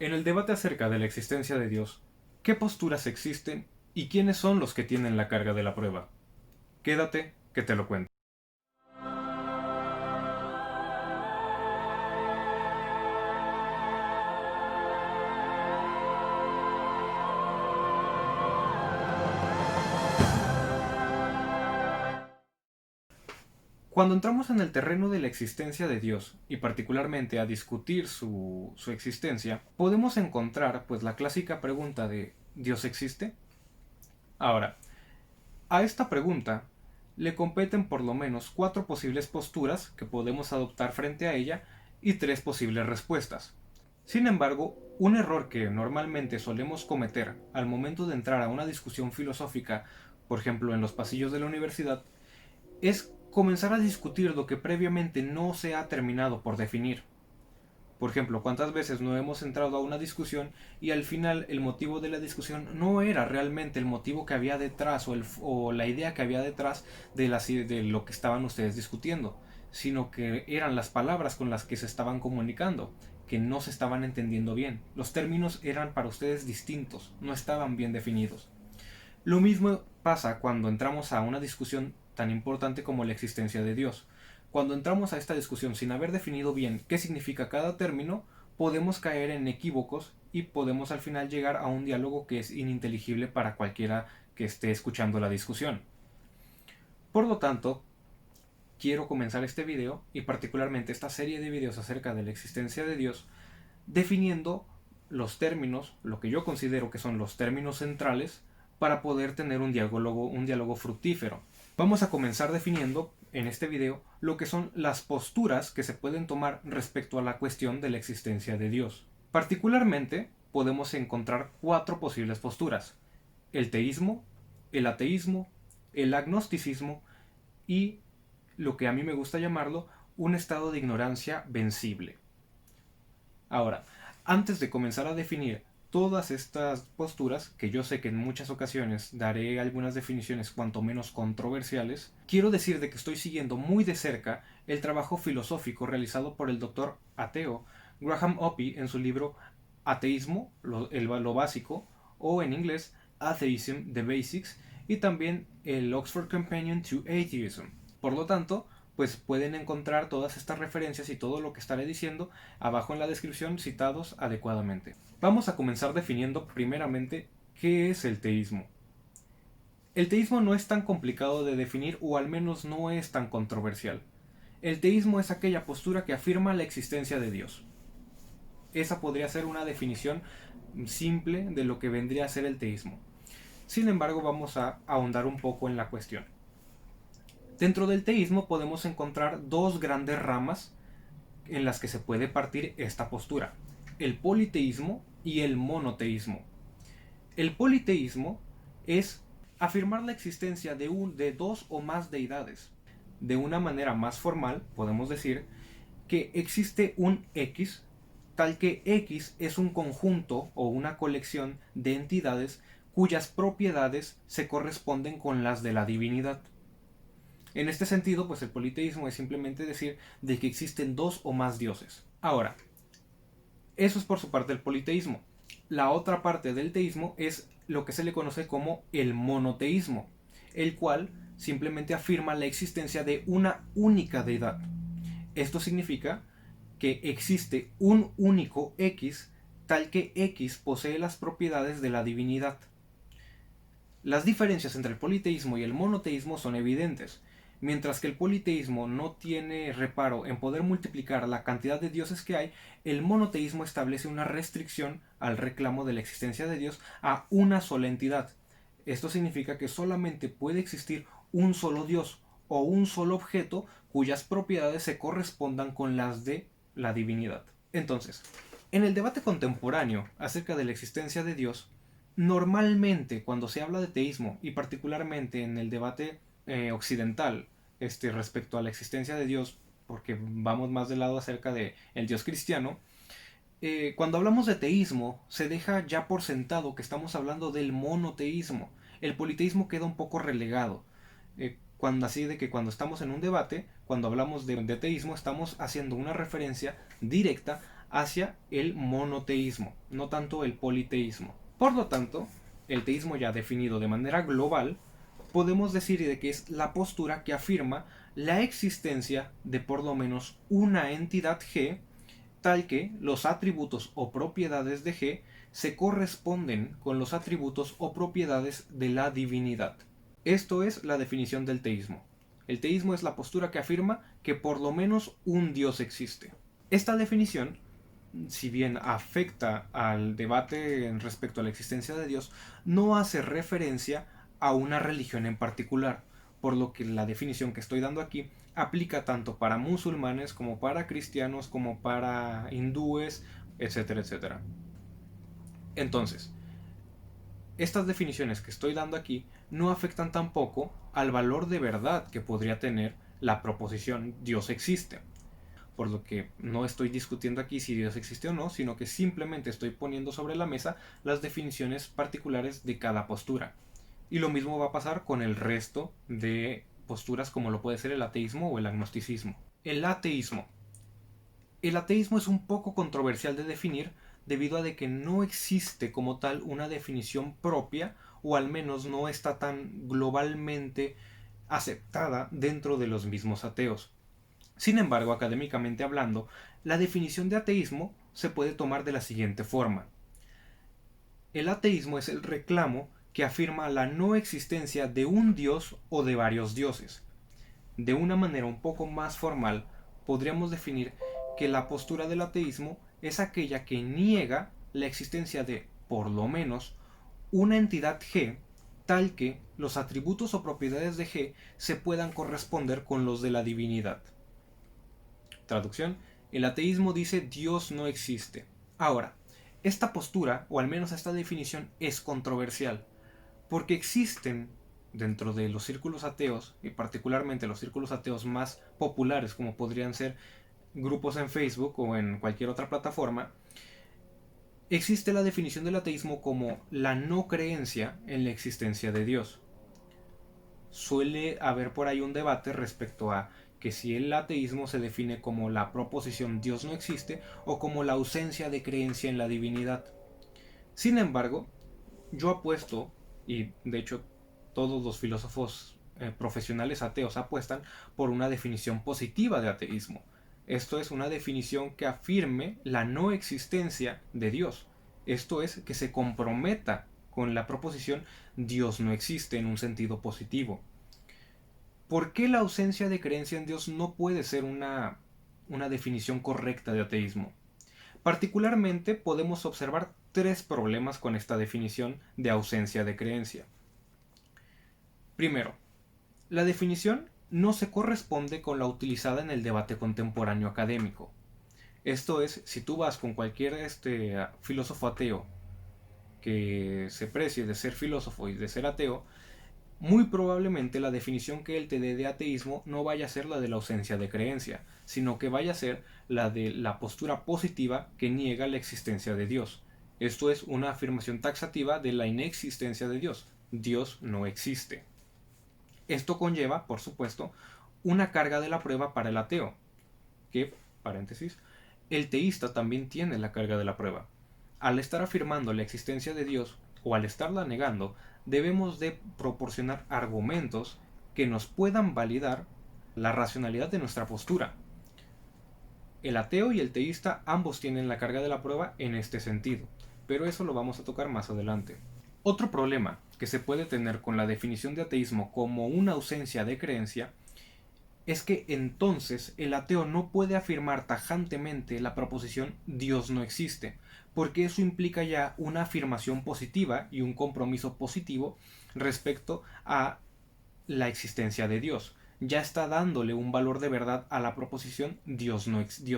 En el debate acerca de la existencia de Dios, ¿qué posturas existen y quiénes son los que tienen la carga de la prueba? Quédate, que te lo cuento. Cuando entramos en el terreno de la existencia de Dios, y particularmente a discutir su existencia, podemos encontrar pues la clásica pregunta de ¿Dios existe? Ahora, a esta pregunta le competen por lo menos 4 posibles posturas que podemos adoptar frente a ella y 3 posibles respuestas. Sin embargo, un error que normalmente solemos cometer al momento de entrar a una discusión filosófica, por ejemplo en los pasillos de la universidad, es comenzar a discutir lo que previamente no se ha terminado por definir. Por ejemplo, ¿cuántas veces no hemos entrado a una discusión y al final el motivo de la discusión no era realmente el motivo que había detrás o la idea que había detrás de lo que estaban ustedes discutiendo, sino que eran las palabras con las que se estaban comunicando, que no se estaban entendiendo bien. Los términos eran para ustedes distintos, no estaban bien definidos. Lo mismo pasa cuando entramos a una discusión tan importante como la existencia de Dios. Cuando entramos a esta discusión sin haber definido bien qué significa cada término, podemos caer en equívocos y podemos al final llegar a un diálogo que es ininteligible para cualquiera que esté escuchando la discusión. Por lo tanto, quiero comenzar este video y particularmente esta serie de videos acerca de la existencia de Dios definiendo los términos, lo que yo considero que son los términos centrales para poder tener un diálogo fructífero. Vamos a comenzar definiendo en este video lo que son las posturas que se pueden tomar respecto a la cuestión de la existencia de Dios. Particularmente podemos encontrar 4 posibles posturas: el teísmo, el ateísmo, el agnosticismo y lo que a mí me gusta llamarlo un estado de ignorancia vencible. Ahora, antes de comenzar a definir todas estas posturas, que yo sé que en muchas ocasiones daré algunas definiciones cuanto menos controversiales, quiero decir de que estoy siguiendo muy de cerca el trabajo filosófico realizado por el doctor ateo Graham Oppy en su libro Ateísmo, lo básico, o en inglés Atheism, The Basics, y también el Oxford Companion to Atheism. Por lo tanto, pues pueden encontrar todas estas referencias y todo lo que estaré diciendo abajo en la descripción citados adecuadamente. Vamos a comenzar definiendo primeramente qué es el teísmo. El teísmo no es tan complicado de definir, o al menos no es tan controversial. El teísmo es aquella postura que afirma la existencia de Dios. Esa podría ser una definición simple de lo que vendría a ser el teísmo. Sin embargo, vamos a ahondar un poco en la cuestión. Dentro del teísmo podemos encontrar 2 grandes ramas en las que se puede partir esta postura: el politeísmo y el monoteísmo. El politeísmo es afirmar la existencia de 2 o más deidades. De una manera más formal, podemos decir que existe un X, tal que X es un conjunto o una colección de entidades cuyas propiedades se corresponden con las de la divinidad. En este sentido, pues el politeísmo es simplemente decir de que existen 2 o más dioses. Ahora, eso es por su parte el politeísmo. La otra parte del teísmo es lo que se le conoce como el monoteísmo, el cual simplemente afirma la existencia de una única deidad. Esto significa que existe un único X, tal que X posee las propiedades de la divinidad. Las diferencias entre el politeísmo y el monoteísmo son evidentes. Mientras que el politeísmo no tiene reparo en poder multiplicar la cantidad de dioses que hay, el monoteísmo establece una restricción al reclamo de la existencia de Dios a una sola entidad. Esto significa que solamente puede existir un solo Dios o un solo objeto cuyas propiedades se correspondan con las de la divinidad. Entonces, en el debate contemporáneo acerca de la existencia de Dios, normalmente cuando se habla de teísmo, y particularmente en el debate occidental respecto a la existencia de Dios, porque vamos más del lado acerca de el Dios cristiano, cuando hablamos de teísmo se deja ya por sentado que estamos hablando del monoteísmo. El politeísmo queda un poco relegado. Así de que cuando estamos en un debate, cuando hablamos de teísmo, estamos haciendo una referencia directa hacia el monoteísmo, no tanto el politeísmo. Por lo tanto, el teísmo ya definido de manera global, podemos decir de que es la postura que afirma la existencia de por lo menos una entidad G, tal que los atributos o propiedades de G se corresponden con los atributos o propiedades de la divinidad. Esto es la definición del teísmo. El teísmo es la postura que afirma que por lo menos un Dios existe. Esta definición, si bien afecta al debate en respecto a la existencia de Dios, no hace referencia a una religión en particular, por lo que la definición que estoy dando aquí aplica tanto para musulmanes como para cristianos como para hindúes, etcétera, etcétera. Entonces, estas definiciones que estoy dando aquí no afectan tampoco al valor de verdad que podría tener la proposición Dios existe. Por lo que no estoy discutiendo aquí si Dios existe o no, sino que simplemente estoy poniendo sobre la mesa las definiciones particulares de cada postura. Y lo mismo va a pasar con el resto de posturas como lo puede ser el ateísmo o el agnosticismo. El ateísmo. El ateísmo es un poco controversial de definir debido a de que no existe como tal una definición propia, o al menos no está tan globalmente aceptada dentro de los mismos ateos. Sin embargo, académicamente hablando, la definición de ateísmo se puede tomar de la siguiente forma. El ateísmo es el reclamo que afirma la no existencia de un dios o de varios dioses. De una manera un poco más formal, podríamos definir que la postura del ateísmo es aquella que niega la existencia de, por lo menos, una entidad G, tal que los atributos o propiedades de G se puedan corresponder con los de la divinidad. Traducción: el ateísmo dice Dios no existe. Ahora, esta postura, o al menos esta definición, es controversial, porque existen dentro de los círculos ateos, y particularmente los círculos ateos más populares, como podrían ser grupos en Facebook o en cualquier otra plataforma, existe la definición del ateísmo como la no creencia en la existencia de Dios. Suele haber por ahí un debate respecto a que si el ateísmo se define como la proposición Dios no existe o como la ausencia de creencia en la divinidad. Sin embargo, yo apuesto, y de hecho todos los filósofos profesionales ateos apuestan por una definición positiva de ateísmo. Esto es una definición que afirme la no existencia de Dios. Esto es, que se comprometa con la proposición Dios no existe en un sentido positivo. ¿Por qué la ausencia de creencia en Dios no puede ser una definición correcta de ateísmo? Particularmente podemos observar tres problemas con esta definición de ausencia de creencia. Primero, la definición no se corresponde con la utilizada en el debate contemporáneo académico. Esto es, si tú vas con cualquier filósofo ateo que se precie de ser filósofo y de ser ateo, muy probablemente la definición que él te dé de ateísmo no vaya a ser la de la ausencia de creencia, sino que vaya a ser la de la postura positiva que niega la existencia de Dios. Esto es una afirmación taxativa de la inexistencia de Dios. Dios no existe. Esto conlleva, por supuesto, una carga de la prueba para el ateo, que, paréntesis, el teísta también tiene la carga de la prueba. Al estar afirmando la existencia de Dios, o al estarla negando, debemos de proporcionar argumentos que nos puedan validar la racionalidad de nuestra postura. El ateo y el teísta ambos tienen la carga de la prueba en este sentido, pero eso lo vamos a tocar más adelante. Otro problema que se puede tener con la definición de ateísmo como una ausencia de creencia es que entonces el ateo no puede afirmar tajantemente la proposición Dios no existe, porque eso implica ya una afirmación positiva y un compromiso positivo respecto a la existencia de Dios. Ya está dándole un valor de verdad a la proposición Dios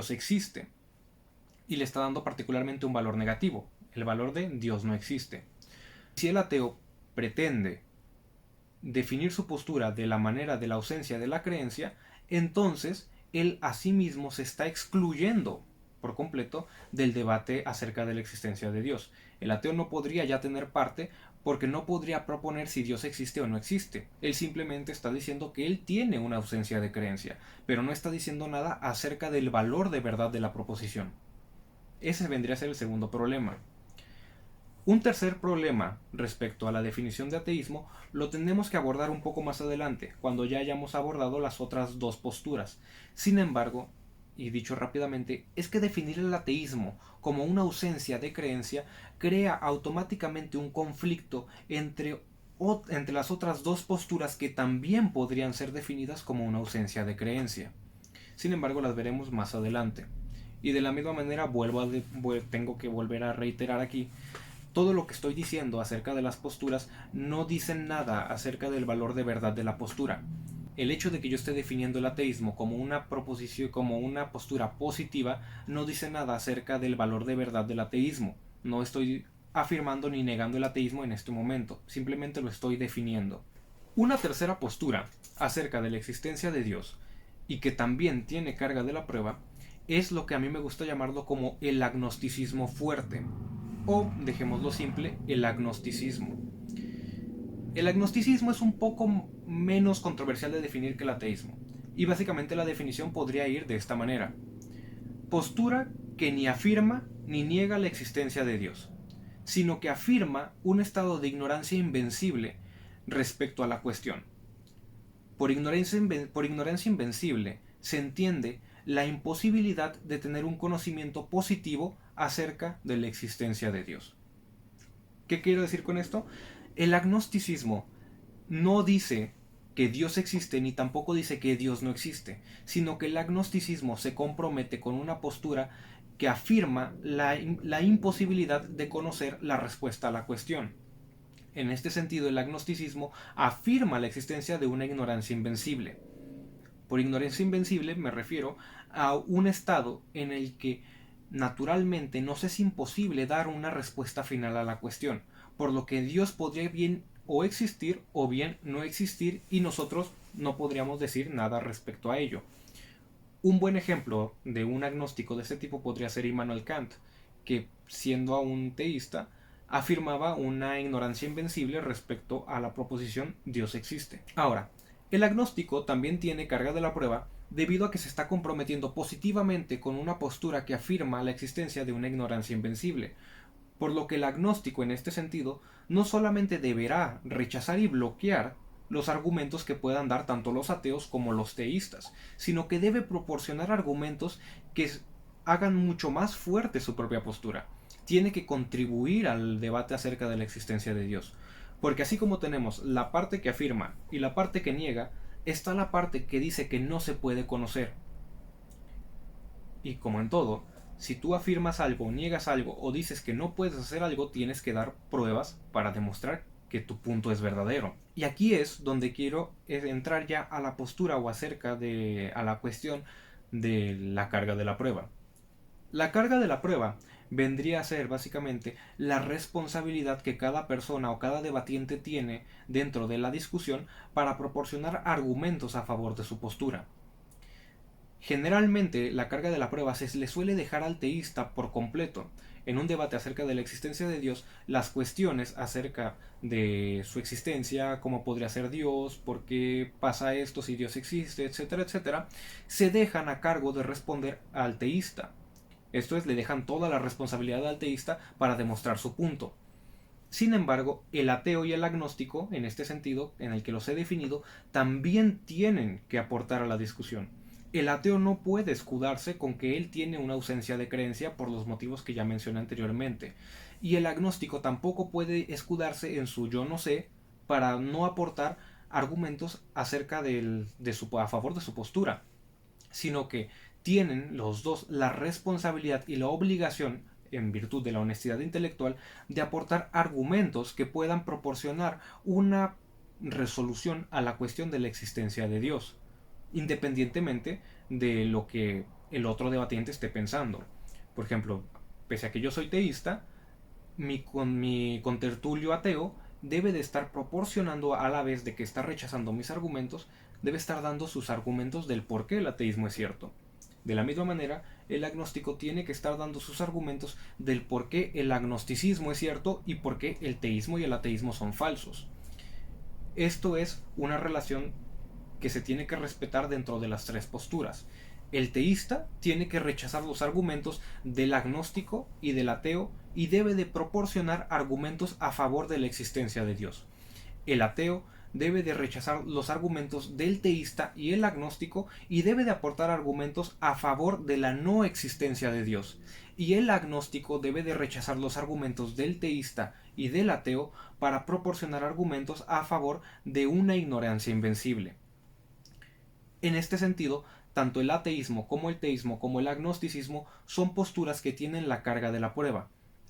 existe, y le está dando particularmente un valor negativo, el valor de Dios no existe. Si el ateo pretende definir su postura de la manera de la ausencia de la creencia, entonces él a sí mismo se está excluyendo por completo del debate acerca de la existencia de Dios. El ateo no podría ya tener parte porque no podría proponer si Dios existe o no existe. Él simplemente está diciendo que él tiene una ausencia de creencia, pero no está diciendo nada acerca del valor de verdad de la proposición. Ese vendría a ser el segundo problema. Un tercer problema respecto a la definición de ateísmo lo tendremos que abordar un poco más adelante, cuando ya hayamos abordado las otras dos posturas. Sin embargo, y dicho rápidamente, es que definir el ateísmo como una ausencia de creencia crea automáticamente un conflicto entre las otras dos posturas que también podrían ser definidas como una ausencia de creencia. Sin embargo, las veremos más adelante. Y de la misma manera tengo que volver a reiterar aquí, todo lo que estoy diciendo acerca de las posturas no dicen nada acerca del valor de verdad de la postura. El hecho de que yo esté definiendo el ateísmo como una proposición, como una postura positiva, no dice nada acerca del valor de verdad del ateísmo. No estoy afirmando ni negando el ateísmo en este momento, simplemente lo estoy definiendo. Una tercera postura acerca de la existencia de Dios, y que también tiene carga de la prueba, es lo que a mí me gusta llamarlo como el agnosticismo fuerte, o, dejémoslo simple, el agnosticismo. El agnosticismo es un poco menos controversial de definir que el ateísmo, y básicamente la definición podría ir de esta manera: postura que ni afirma ni niega la existencia de Dios, sino que afirma un estado de ignorancia invencible respecto a la cuestión. Por ignorancia invencible se entiende la imposibilidad de tener un conocimiento positivo acerca de la existencia de Dios. ¿Qué quiero decir con esto? El agnosticismo no dice que Dios existe ni tampoco dice que Dios no existe, sino que el agnosticismo se compromete con una postura que afirma la imposibilidad de conocer la respuesta a la cuestión. En este sentido, el agnosticismo afirma la existencia de una ignorancia invencible. Por ignorancia invencible me refiero a un estado en el que naturalmente nos es imposible dar una respuesta final a la cuestión, por lo que Dios podría bien o existir o bien no existir y nosotros no podríamos decir nada respecto a ello. Un buen ejemplo de un agnóstico de este tipo podría ser Immanuel Kant, que siendo aún teísta afirmaba una ignorancia invencible respecto a la proposición Dios existe. Ahora, el agnóstico también tiene carga de la prueba debido a que se está comprometiendo positivamente con una postura que afirma la existencia de una ignorancia invencible, por lo que el agnóstico en este sentido no solamente deberá rechazar y bloquear los argumentos que puedan dar tanto los ateos como los teístas, sino que debe proporcionar argumentos que hagan mucho más fuerte su propia postura. Tiene que contribuir al debate acerca de la existencia de Dios. Porque así como tenemos la parte que afirma y la parte que niega, está la parte que dice que no se puede conocer. Y como en todo, si tú afirmas algo, niegas algo o dices que no puedes hacer algo, tienes que dar pruebas para demostrar que tu punto es verdadero. Y aquí es donde quiero entrar ya a la postura o a la cuestión de la carga de la prueba. La carga de la prueba vendría a ser básicamente la responsabilidad que cada persona o cada debatiente tiene dentro de la discusión para proporcionar argumentos a favor de su postura. Generalmente la carga de la prueba se le suele dejar al teísta por completo. En un debate acerca de la existencia de Dios, las cuestiones acerca de su existencia, cómo podría ser Dios, por qué pasa esto si Dios existe, etcétera, etcétera, se dejan a cargo de responder al teísta. Esto es, le dejan toda la responsabilidad al teísta para demostrar su punto. Sin embargo, el ateo y el agnóstico, en este sentido, en el que los he definido, también tienen que aportar a la discusión. El ateo no puede escudarse con que él tiene una ausencia de creencia por los motivos que ya mencioné anteriormente. Y el agnóstico tampoco puede escudarse en su yo no sé para no aportar argumentos acerca a favor de su postura, sino que tienen los dos la responsabilidad y la obligación, en virtud de la honestidad intelectual, de aportar argumentos que puedan proporcionar una resolución a la cuestión de la existencia de Dios, independientemente de lo que el otro debatiente esté pensando. Por ejemplo, pese a que yo soy teísta, mi contertulio ateo debe de estar proporcionando, a la vez de que está rechazando mis argumentos, debe estar dando sus argumentos del por qué el ateísmo es cierto. De la misma manera, el agnóstico tiene que estar dando sus argumentos del por qué el agnosticismo es cierto y por qué el teísmo y el ateísmo son falsos. Esto es una relación que se tiene que respetar dentro de las tres posturas. El teísta tiene que rechazar los argumentos del agnóstico y del ateo y debe de proporcionar argumentos a favor de la existencia de Dios. El ateo debe de rechazar los argumentos del teísta y el agnóstico y debe de aportar argumentos a favor de la no existencia de Dios. Y el agnóstico debe de rechazar los argumentos del teísta y del ateo para proporcionar argumentos a favor de una ignorancia invencible. En este sentido, tanto el ateísmo como el teísmo como el agnosticismo son posturas que tienen la carga de la prueba.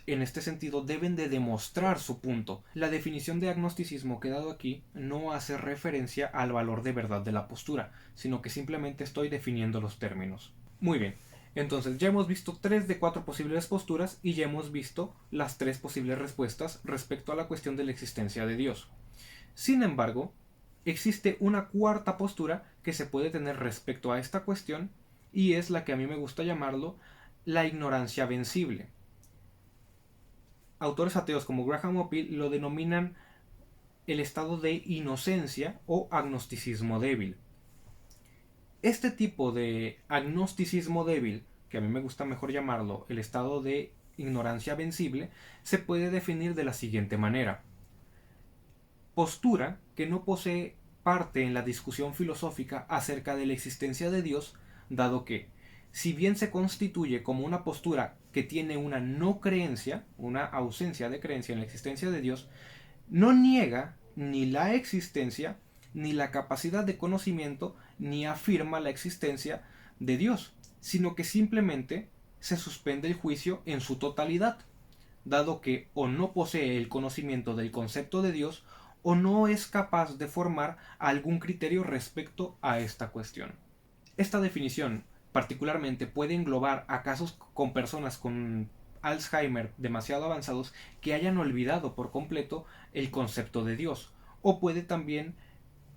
En este sentido deben de demostrar su punto. La definición de agnosticismo que he dado aquí no hace referencia al valor de verdad de la postura, sino que simplemente estoy definiendo los términos. Muy bien, entonces ya hemos visto 3 de 4 posibles posturas y ya hemos visto las 3 posibles respuestas respecto a la cuestión de la existencia de Dios. Sin embargo, existe una cuarta postura que se puede tener respecto a esta cuestión y es la que a mí me gusta llamarlo la ignorancia vencible. Autores ateos como Graham Oppy lo denominan el estado de inocencia o agnosticismo débil. Este tipo de agnosticismo débil, que a mí me gusta mejor llamarlo el estado de ignorancia vencible, se puede definir de la siguiente manera. Postura que no posee parte en la discusión filosófica acerca de la existencia de Dios, dado que, si bien se constituye como una postura que tiene una no creencia, una ausencia de creencia en la existencia de Dios, no niega ni la existencia, ni la capacidad de conocimiento, ni afirma la existencia de Dios, sino que simplemente se suspende el juicio en su totalidad, dado que o no posee el conocimiento del concepto de Dios o no es capaz de formar algún criterio respecto a esta cuestión. Esta definición particularmente puede englobar a casos con personas con Alzheimer demasiado avanzados que hayan olvidado por completo el concepto de Dios, o puede también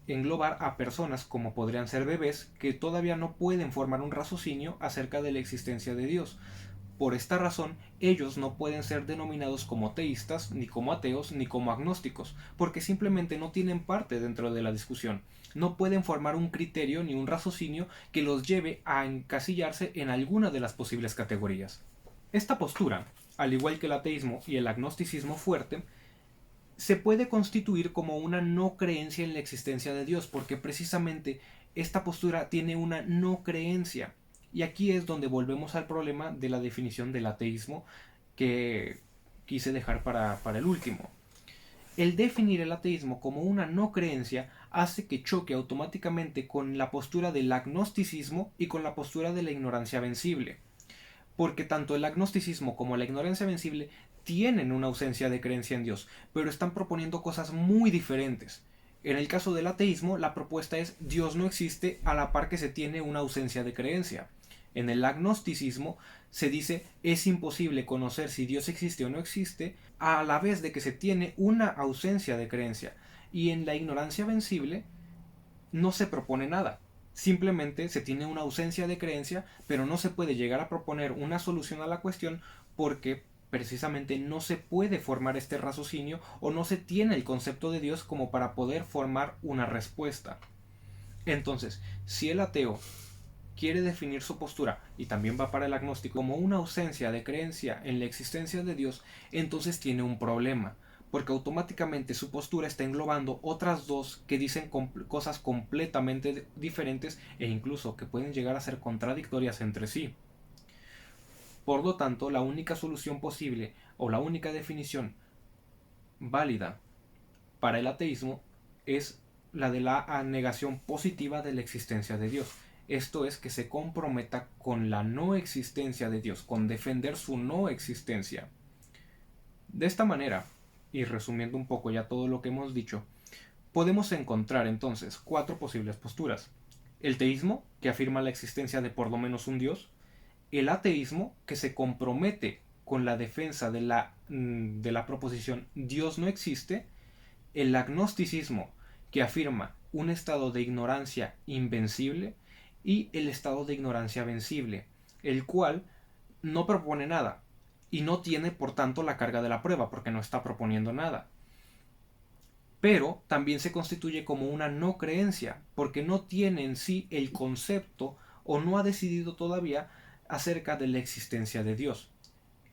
englobar a personas como podrían ser bebés que todavía no pueden formar un raciocinio acerca de la existencia de Dios. Por esta razón, ellos no pueden ser denominados como teístas, ni como ateos, ni como agnósticos, porque simplemente no tienen parte dentro de la discusión. No pueden formar un criterio ni un raciocinio que los lleve a encasillarse en alguna de las posibles categorías. Esta postura, al igual que el ateísmo y el agnosticismo fuerte, se puede constituir como una no creencia en la existencia de Dios, porque precisamente esta postura tiene una no creencia. Y aquí es donde volvemos al problema de la definición del ateísmo que quise dejar para el último. El definir el ateísmo como una no creencia hace que choque automáticamente con la postura del agnosticismo y con la postura de la ignorancia vencible. Porque tanto el agnosticismo como la ignorancia vencible tienen una ausencia de creencia en Dios, pero están proponiendo cosas muy diferentes. En el caso del ateísmo, la propuesta es Dios no existe a la par que se tiene una ausencia de creencia. En el agnosticismo se dice es imposible conocer si Dios existe o no existe a la vez de que se tiene una ausencia de creencia. Y en la ignorancia vencible no se propone nada. Simplemente se tiene una ausencia de creencia, pero no se puede llegar a proponer una solución a la cuestión porque precisamente no se puede formar este raciocinio o no se tiene el concepto de Dios como para poder formar una respuesta. Entonces, si el ateo quiere definir su postura, y también va para el agnóstico, como una ausencia de creencia en la existencia de Dios, entonces tiene un problema, porque automáticamente su postura está englobando otras dos que dicen cosas completamente diferentes e incluso que pueden llegar a ser contradictorias entre sí. Por lo tanto, la única solución posible o la única definición válida para el ateísmo es la de la negación positiva de la existencia de Dios. Esto es que se comprometa con la no existencia de Dios, con defender su no existencia. De esta manera, y resumiendo un poco ya todo lo que hemos dicho, podemos encontrar entonces 4 posibles posturas. El teísmo, que afirma la existencia de por lo menos un Dios. El ateísmo, que se compromete con la defensa de la proposición Dios no existe. El agnosticismo, que afirma un estado de ignorancia invencible. Y el estado de ignorancia vencible, el cual no propone nada y no tiene por tanto la carga de la prueba porque no está proponiendo nada. Pero también se constituye como una no creencia porque no tiene en sí el concepto o no ha decidido todavía acerca de la existencia de Dios.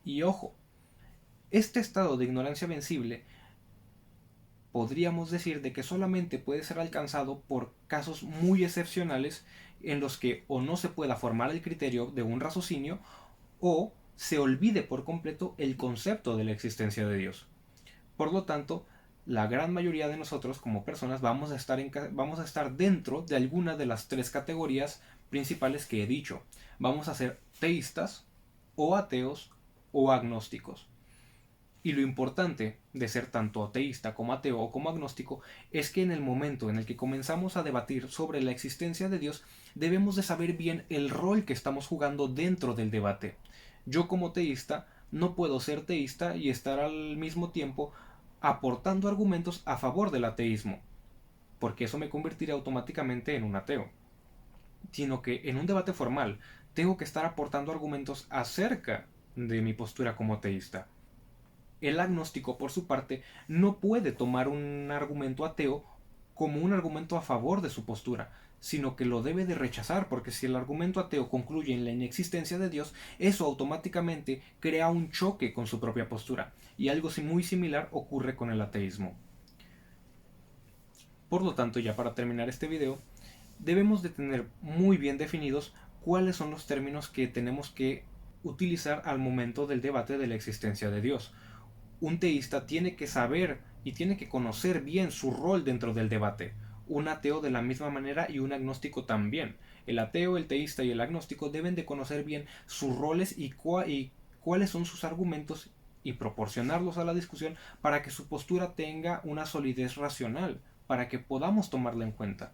Y ojo, este estado de ignorancia vencible podríamos decir de que solamente puede ser alcanzado por casos muy excepcionales en los que o no se pueda formar el criterio de un raciocinio o se olvide por completo el concepto de la existencia de Dios. Por lo tanto, la gran mayoría de nosotros como personas vamos a estar dentro de alguna de las tres categorías principales que he dicho. Vamos a ser teístas o ateos o agnósticos. Y lo importante de ser tanto ateísta como ateo o como agnóstico es que en el momento en el que comenzamos a debatir sobre la existencia de Dios, debemos de saber bien el rol que estamos jugando dentro del debate. Yo como teísta no puedo ser teísta y estar al mismo tiempo aportando argumentos a favor del ateísmo, porque eso me convertiría automáticamente en un ateo. Sino que en un debate formal tengo que estar aportando argumentos acerca de mi postura como teísta. El agnóstico, por su parte, no puede tomar un argumento ateo como un argumento a favor de su postura, sino que lo debe de rechazar, porque si el argumento ateo concluye en la inexistencia de Dios, eso automáticamente crea un choque con su propia postura, y algo muy similar ocurre con el ateísmo. Por lo tanto, ya para terminar este video, debemos de tener muy bien definidos cuáles son los términos que tenemos que utilizar al momento del debate de la existencia de Dios. Un teísta tiene que saber y tiene que conocer bien su rol dentro del debate. Un ateo de la misma manera y un agnóstico también. El ateo, el teísta y el agnóstico deben de conocer bien sus roles y cuáles son sus argumentos y proporcionarlos a la discusión para que su postura tenga una solidez racional, para que podamos tomarla en cuenta.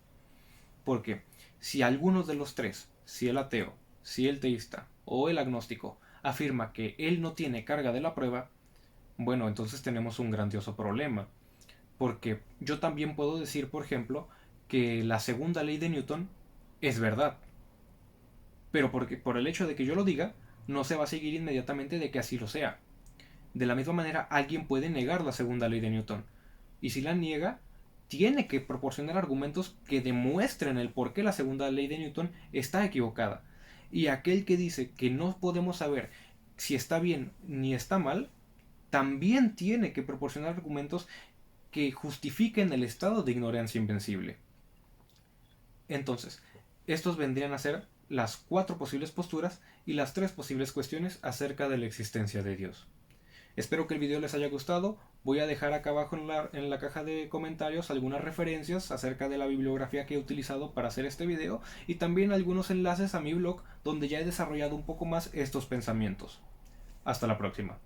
Porque si alguno de los tres, si el ateo, si el teísta o el agnóstico, afirma que él no tiene carga de la prueba, bueno, entonces tenemos un grandioso problema. Porque yo también puedo decir, por ejemplo, que la segunda ley de Newton es verdad. Pero por el hecho de que yo lo diga, no se va a seguir inmediatamente de que así lo sea. De la misma manera, alguien puede negar la segunda ley de Newton. Y si la niega, tiene que proporcionar argumentos que demuestren el por qué la segunda ley de Newton está equivocada. Y aquel que dice que no podemos saber si está bien ni está mal, también tiene que proporcionar argumentos que justifiquen el estado de ignorancia invencible. Entonces, estos vendrían a ser las 4 posibles posturas y las 3 posibles cuestiones acerca de la existencia de Dios. Espero que el video les haya gustado. Voy a dejar acá abajo en la caja de comentarios algunas referencias acerca de la bibliografía que he utilizado para hacer este video y también algunos enlaces a mi blog donde ya he desarrollado un poco más estos pensamientos. Hasta la próxima.